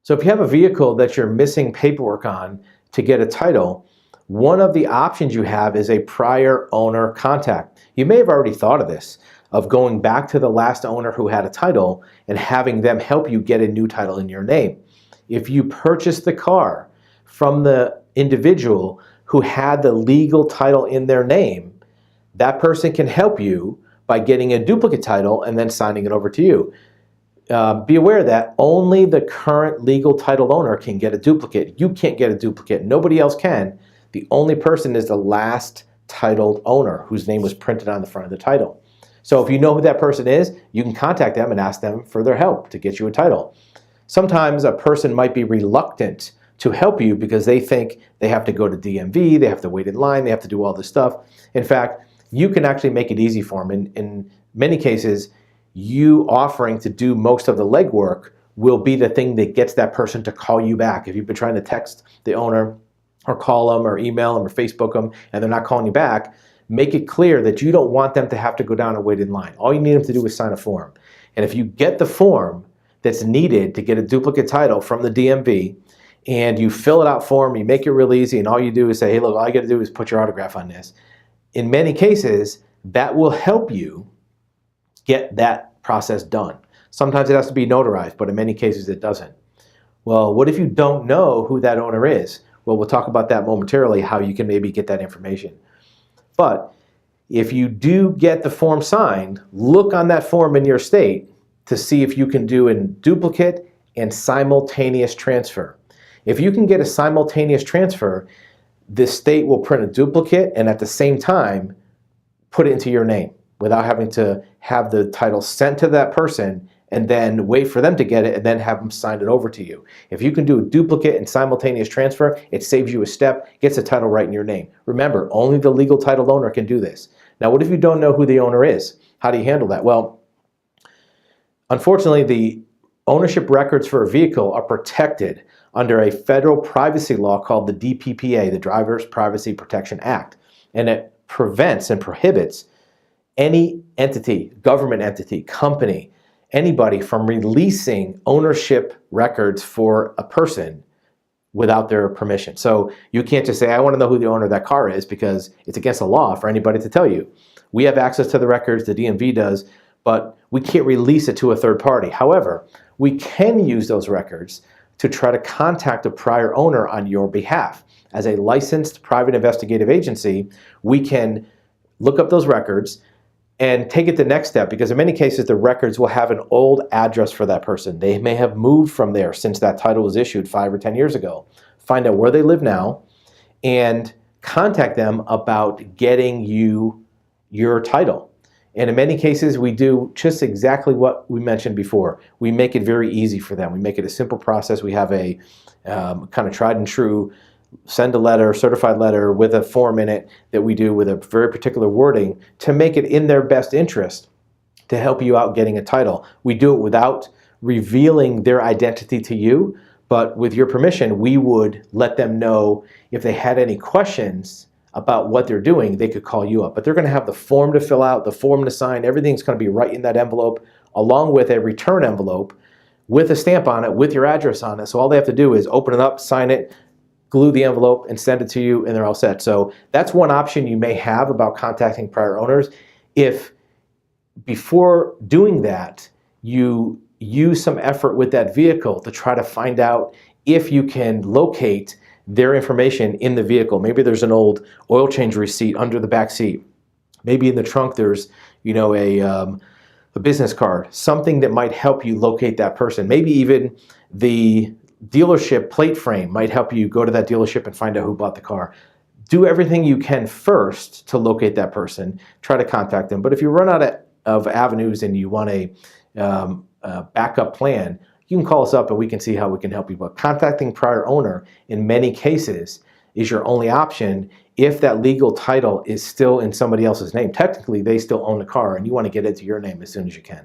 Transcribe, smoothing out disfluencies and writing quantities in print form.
So if you have a vehicle that you're missing paperwork on to get a title, one of the options you have is a prior owner contact. You may have already thought of this, of going back to the last owner who had a title and having them help you get a new title in your name. If you purchase the car from the individual who had the legal title in their name, that person can help you by getting a duplicate title and then signing it over to you. Be aware that only the current legal title owner can get a duplicate. You can't get a duplicate. Nobody else can. The only person is the last titled owner whose name was printed on the front of the title. So if you know who that person is, you can contact them and ask them for their help to get you a title. Sometimes a person might be reluctant to help you because they think they have to go to DMV, they have to wait in line, they have to do all this stuff. In fact, you can actually make it easy for them. In many cases, you offering to do most of the legwork will be the thing that gets that person to call you back. If you've been trying to text the owner or call them or email them or Facebook them and they're not calling you back, make it clear that you don't want them to have to go down and wait in line. All you need them to do is sign a form. And if you get the form that's needed to get a duplicate title from the DMV and you fill it out for them, you make it real easy, and all you do is say, hey, look, all you got to do is put your autograph on this. In many cases, that will help you get that process done. Sometimes it has to be notarized, but in many cases it doesn't. Well, what if you don't know who that owner is? Well, we'll talk about that momentarily, how you can maybe get that information. But if you do get the form signed, look on that form in your state to see if you can do a duplicate and simultaneous transfer. If you can get a simultaneous transfer, the state will print a duplicate and at the same time put it into your name without having to have the title sent to that person and then wait for them to get it and then have them sign it over to you. If you can do a duplicate and simultaneous transfer, it saves you a step, gets the title right in your name. Remember, only the legal title owner can do this. Now, what if you don't know who the owner is? How do you handle that? Well, unfortunately, the ownership records for a vehicle are protected under a federal privacy law called the DPPA, the Driver's Privacy Protection Act. And it prevents and prohibits any entity, government entity, company, anybody from releasing ownership records for a person without their permission. So you can't just say, I want to know who the owner of that car is, because it's against the law for anybody to tell you. We have access to the records, the DMV does, but we can't release it to a third party. However, we can use those records to try to contact a prior owner on your behalf. As a licensed private investigative agency, we can look up those records and take it the next step, because in many cases the records will have an old address for that person. They may have moved from there since that title was issued 5 or 10 years ago. Find out where they live now and contact them about getting you your title. And in many cases we do just exactly what we mentioned before. We make it very easy for them. We make it a simple process. We have a kind of tried and true send a letter, certified letter with a form in it that we do with a very particular wording to make it in their best interest to help you out getting a title. We do it without revealing their identity to you, but with your permission, we would let them know if they had any questions about what they're doing, they could call you up. But they're going to have the form to fill out, the form to sign, everything's going to be right in that envelope, along with a return envelope with a stamp on it, with your address on it. So all they have to do is open it up, sign it, glue the envelope, and send it to you, and they're all set. So that's one option you may have about contacting prior owners. If before doing that, you use some effort with that vehicle to try to find out if you can locate their information in the vehicle. Maybe there's an old oil change receipt under the back seat. Maybe in the trunk there's, a business card, something that might help you locate that person. Maybe even the dealership plate frame might help you go to that dealership and find out who bought the car. Do everything you can first to locate that person. Try to contact them. But if you run out of avenues and you want a backup plan, you can call us up and we can see how we can help you. But contacting prior owner in many cases is your only option if that legal title is still in somebody else's name. Technically, they still own the car and you want to get it to your name as soon as you can.